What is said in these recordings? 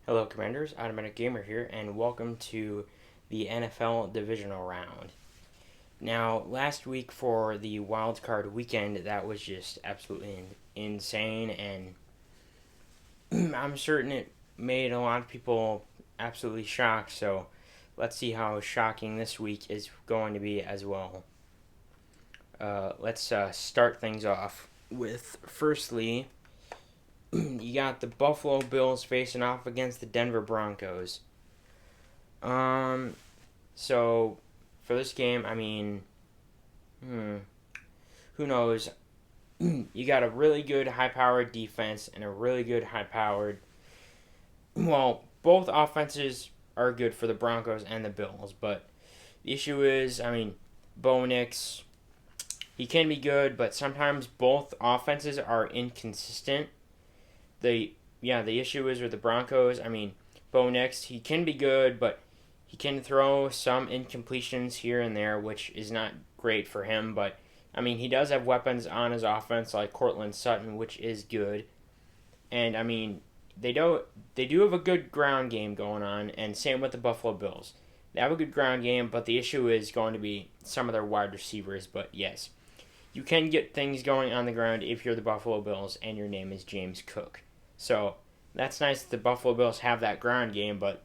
Hello, Commanders. Automatic Gamer here, and welcome to the NFL divisional round. Now, last week for the wild card weekend, that was just absolutely insane, and I'm certain it made a lot of people absolutely shocked. So, let's see how shocking this week is going to be as well. Let's start things off with firstly, you got the Buffalo Bills facing off against the Denver Broncos. Um, So for this game, who knows? You got a really good high-powered defense and a really good high-powered. Well, both offenses are good for the Broncos and the Bills, but the issue is, Bo Nix, he can be good, but sometimes both offenses are inconsistent. The issue is with the Broncos. Bo Nix, he can be good, but he can throw some incompletions here and there, which is not great for him. But he does have weapons on his offense like Cortland Sutton, which is good. And they do have a good ground game going on, and same with the Buffalo Bills. They have a good ground game, but the issue is going to be some of their wide receivers. But yes, you can get things going on the ground if you're the Buffalo Bills and your name is James Cook. So that's nice that the Buffalo Bills have that ground game, but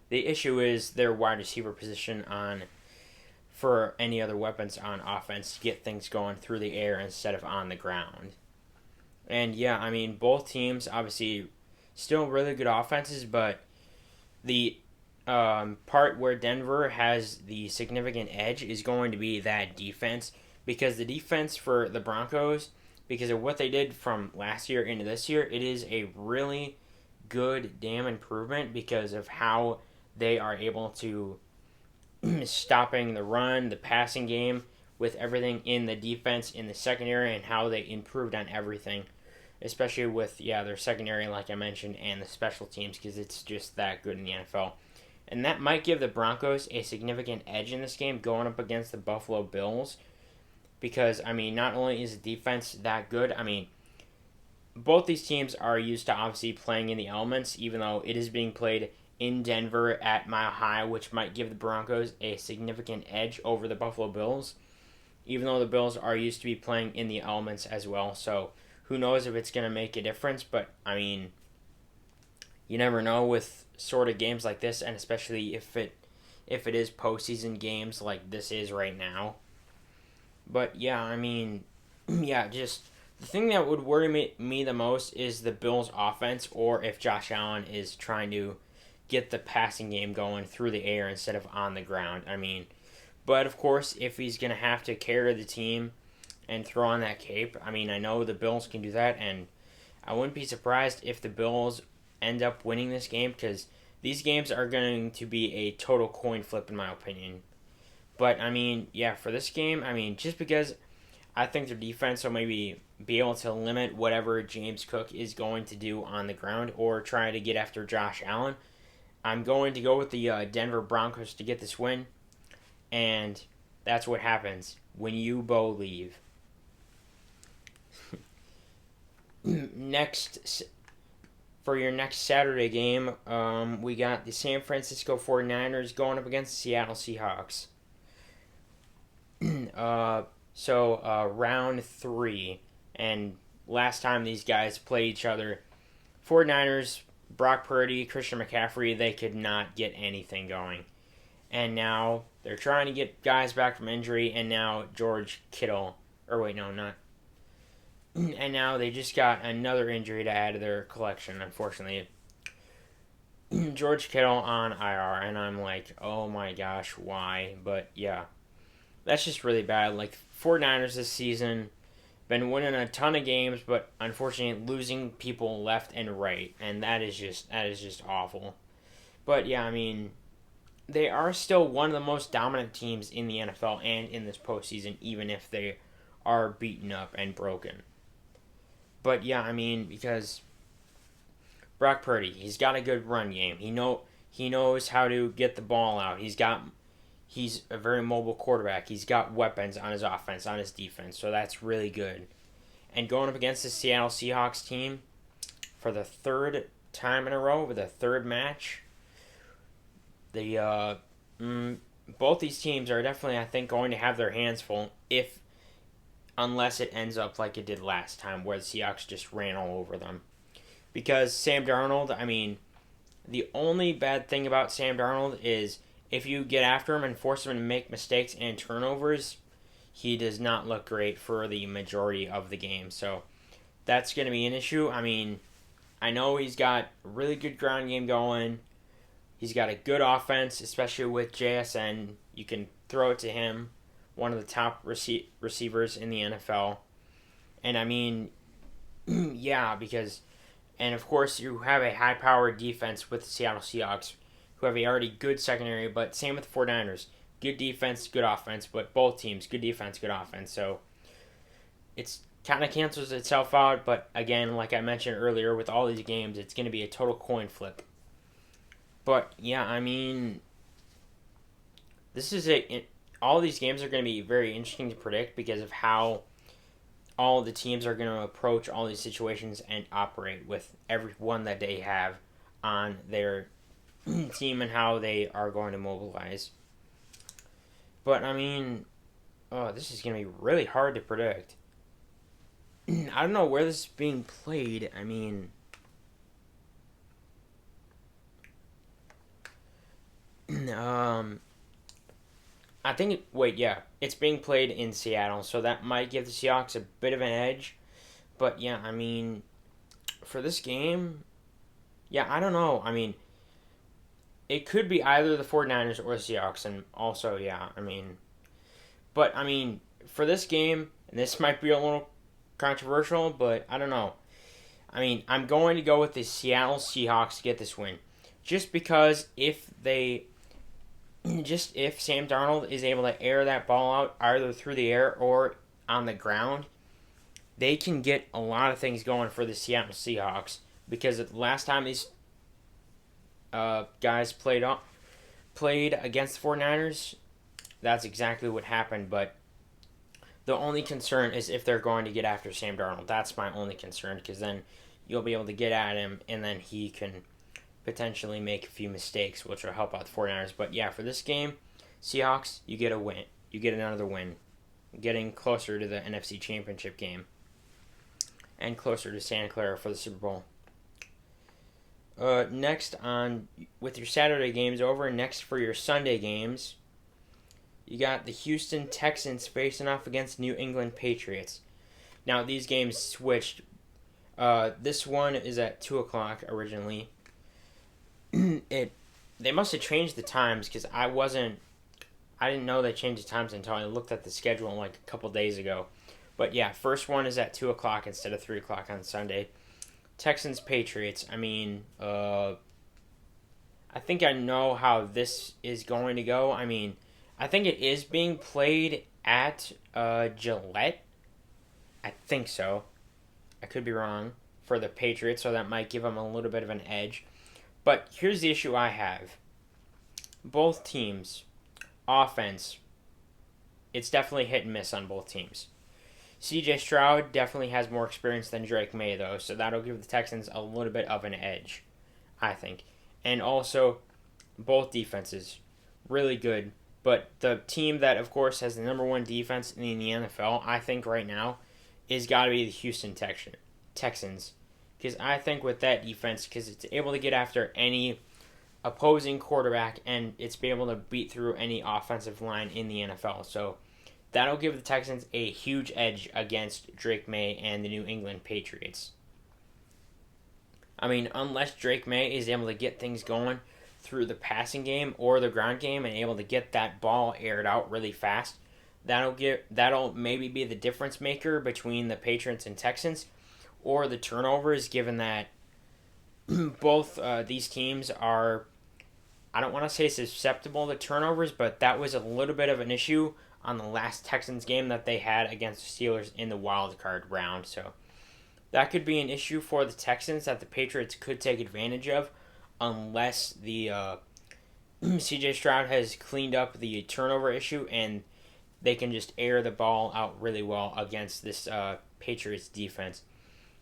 the issue is their wide receiver position on for any other weapons on offense to get things going through the air instead of on the ground. And yeah, both teams obviously still really good offenses, but the part where Denver has the significant edge is going to be that defense, because the defense for the Broncos, because of what they did from last year into this year, it is a really good damn improvement because of how they are able to stopping the run, the passing game, with everything in the defense in the secondary, and how they improved on everything, especially with their secondary, like I mentioned, and the special teams, because it's just that good in the NFL. And that might give the Broncos a significant edge in this game going up against the Buffalo Bills, because not only is the defense that good, both these teams are used to obviously playing in the elements, even though it is being played in Denver at Mile High, which might give the Broncos a significant edge over the Buffalo Bills, even though the Bills are used to be playing in the elements as well. So who knows if it's going to make a difference, but you never know with sort of games like this, and especially if it is postseason games like this is right now. But yeah, just the thing that would worry me the most is the Bills' offense, or if Josh Allen is trying to get the passing game going through the air instead of on the ground. But of course, if he's going to have to carry the team and throw on that cape, I know the Bills can do that, and I wouldn't be surprised if the Bills end up winning this game, because these games are going to be a total coin flip in my opinion. But for this game, just because I think their defense will maybe be able to limit whatever James Cook is going to do on the ground or try to get after Josh Allen, I'm going to go with the Denver Broncos to get this win, and that's what happens when you believe. Next, for your next Saturday game, we got the San Francisco 49ers going up against the Seattle Seahawks. Round 3, and last time these guys played each other, 49ers, Brock Purdy, Christian McCaffrey, they could not get anything going. And now they're trying to get guys back from injury, and now George Kittle, or wait, no, not. And now they just got another injury to add to their collection, unfortunately. George Kittle on IR, and I'm like, oh my gosh, why? But yeah, that's just really bad. Like, 49ers this season, been winning a ton of games, but unfortunately losing people left and right, and that is just awful. But yeah, they are still one of the most dominant teams in the NFL and in this postseason, even if they are beaten up and broken. But yeah, because Brock Purdy, he's got a good run game. He knows how to get the ball out. He's a very mobile quarterback. He's got weapons on his offense, on his defense, so that's really good. And going up against the Seattle Seahawks team for the third time in a row with a third match. The both these teams are definitely, I think, going to have their hands full if unless it ends up like it did last time where the Seahawks just ran all over them. Because Sam Darnold, I mean, the only bad thing about Sam Darnold is if you get after him and force him to make mistakes and turnovers, he does not look great for the majority of the game. So that's going to be an issue. I mean, I know he's got a really good ground game going. He's got a good offense, especially with JSN. You can throw it to him, one of the top receivers in the NFL. And I mean, yeah, because, and of course, you have a high powered defense with the Seattle Seahawks, who have a already good secondary, but same with the 49ers. Good defense, good offense, but both teams, good defense, good offense. So it's kind of cancels itself out, but again, like I mentioned earlier, with all these games, it's going to be a total coin flip. But yeah, I mean, all these games are going to be very interesting to predict because of how all the teams are going to approach all these situations and operate with everyone that they have on their team and how they are going to mobilize. But I mean, this is going to be really hard to predict. I don't know where this is being played. I mean, I think it's being played in Seattle, so that might give the Seahawks a bit of an edge. But yeah, I mean, for this game, yeah, I don't know. I mean, it could be either the 49ers or the Seahawks, and also, yeah, I mean, but I mean, for this game, and this might be a little controversial, but I don't know. I mean, I'm going to go with the Seattle Seahawks to get this win. Just because if Sam Darnold is able to air that ball out either through the air or on the ground, they can get a lot of things going for the Seattle Seahawks. Because the last time these guys played against the 49ers, that's exactly what happened. But the only concern is if they're going to get after Sam Darnold. That's my only concern, because then you'll be able to get at him, and then he can potentially make a few mistakes, which will help out the 49ers. But yeah, for this game, Seahawks, you get a win. You get another win. Getting closer to the NFC Championship game. And closer to Santa Clara for the Super Bowl. Next on, with your Saturday games over, next for your Sunday games, you got the Houston Texans facing off against New England Patriots. Now, these games switched. This one is at 2 o'clock originally. They must have changed the times because I didn't know they changed the times until I looked at the schedule like a couple days ago. But yeah, first one is at 2 o'clock instead of 3 o'clock on Sunday. Texans Patriots. I mean, I think I know how this is going to go. I mean, I think it is being played at Gillette. I think so. I could be wrong for the Patriots, so that might give them a little bit of an edge. But here's the issue I have. Both teams, offense, it's definitely hit and miss on both teams. CJ Stroud definitely has more experience than Drake May, though, so that'll give the Texans a little bit of an edge, I think. And also, both defenses, really good. But the team that, of course, has the number one defense in the NFL, I think right now, is got to be the Houston Texans. Because I think with that defense, because it's able to get after any opposing quarterback and it's been able to beat through any offensive line in the NFL. So that'll give the Texans a huge edge against Drake May and the New England Patriots. I mean, unless Drake May is able to get things going through the passing game or the ground game and able to get that ball aired out really fast, that'll maybe be the difference maker between the Patriots and Texans, or the turnovers, given that both these teams are, I don't want to say susceptible to turnovers, but that was a little bit of an issue on the last Texans game that they had against the Steelers in the wild card round. So that could be an issue for the Texans that the Patriots could take advantage of, unless the CJ Stroud has cleaned up the turnover issue and they can just air the ball out really well against this Patriots defense.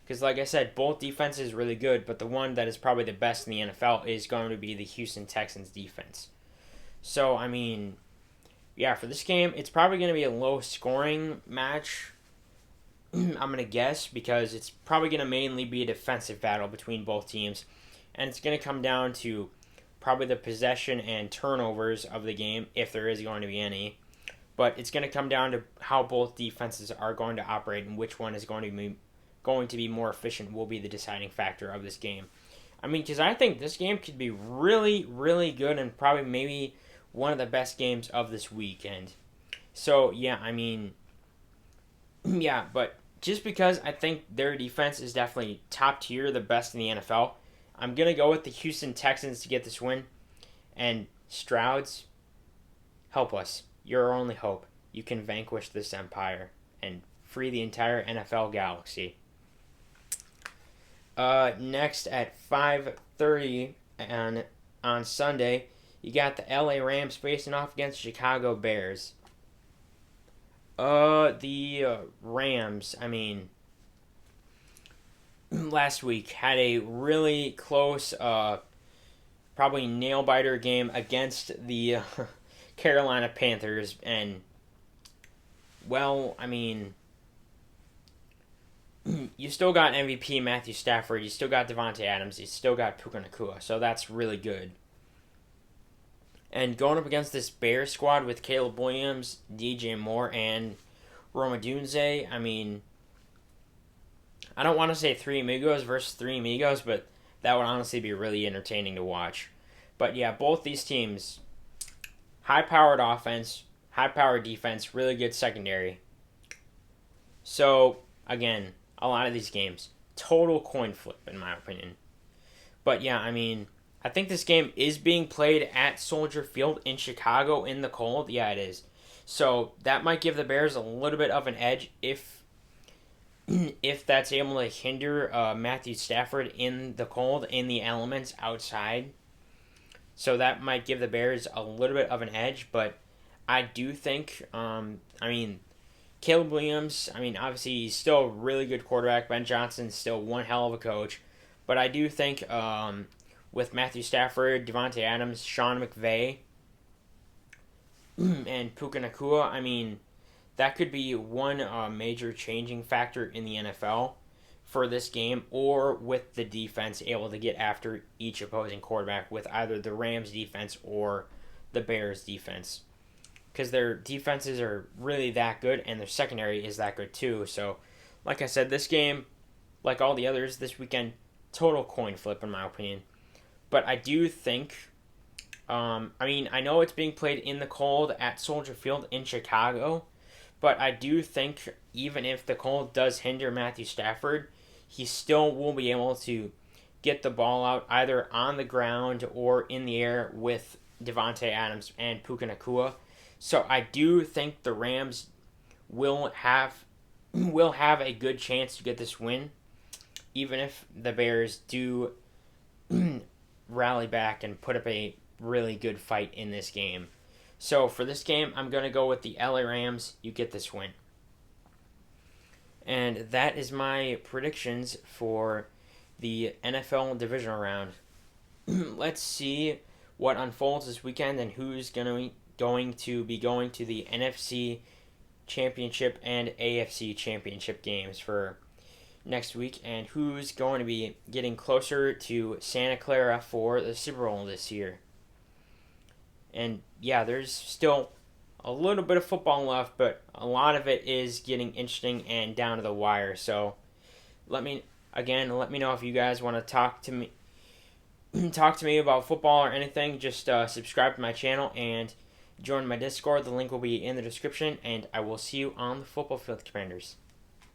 Because, like I said, both defenses are really good, but the one that is probably the best in the NFL is going to be the Houston Texans defense. So, I mean, yeah, for this game, it's probably going to be a low-scoring match, I'm going to guess, because it's probably going to mainly be a defensive battle between both teams. And it's going to come down to probably the possession and turnovers of the game, if there is going to be any. But it's going to come down to how both defenses are going to operate and which one is going to be more efficient will be the deciding factor of this game. I mean, because I think this game could be really, really good and probably maybe one of the best games of this weekend. So, yeah, I mean, yeah, but just because I think their defense is definitely top tier, the best in the NFL, I'm going to go with the Houston Texans to get this win. And Strouds, help us. You're our only hope. You can vanquish this empire and free the entire NFL galaxy. Next at 5:30 on Sunday, you got the LA Rams facing off against Chicago Bears. The Rams, I mean, last week had a really close, probably nail-biter game against the Carolina Panthers, and, well, I mean, you still got MVP Matthew Stafford, you still got Devontae Adams, you still got Puka Nacua, so that's really good. And going up against this Bears squad with Caleb Williams, DJ Moore, and Roma Dunze, I mean, I don't want to say Three Amigos versus Three Amigos, but that would honestly be really entertaining to watch. But yeah, both these teams, high-powered offense, high-powered defense, really good secondary. So, again, a lot of these games, total coin flip in my opinion. But yeah, I mean, I think this game is being played at Soldier Field in Chicago in the cold. Yeah, it is. So that might give the Bears a little bit of an edge if that's able to hinder Matthew Stafford in the cold, in the elements outside. So that might give the Bears a little bit of an edge, but I do think, Caleb Williams, obviously he's still a really good quarterback. Ben Johnson's still one hell of a coach. But I do think with Matthew Stafford, Devontae Adams, Sean McVay, and Puka Nacua, that could be one major changing factor in the NFL for this game, or with the defense able to get after each opposing quarterback with either the Rams defense or the Bears defense. Because their defenses are really that good, and their secondary is that good too. So, like I said, this game, like all the others this weekend, total coin flip in my opinion. But I do think, I know it's being played in the cold at Soldier Field in Chicago, but I do think even if the cold does hinder Matthew Stafford, he still will be able to get the ball out either on the ground or in the air with Devontae Adams and Puka Nacua. So I do think the Rams will have a good chance to get this win, even if the Bears do rally back and put up a really good fight in this game. So for this game, I'm going to go with the LA Rams. You get this win. And that is my predictions for the NFL divisional round. Let's see what unfolds this weekend and who's going to be going to the NFC Championship and AFC Championship games for next week, and who's going to be getting closer to Santa Clara for the Super Bowl this year. And yeah, there's still a little bit of football left, but a lot of it is getting interesting and down to the wire. So let me know if you guys want to talk to me about football or anything. Just subscribe to my channel and join my Discord. The link will be in the description, and I will see you on the football field, Commanders.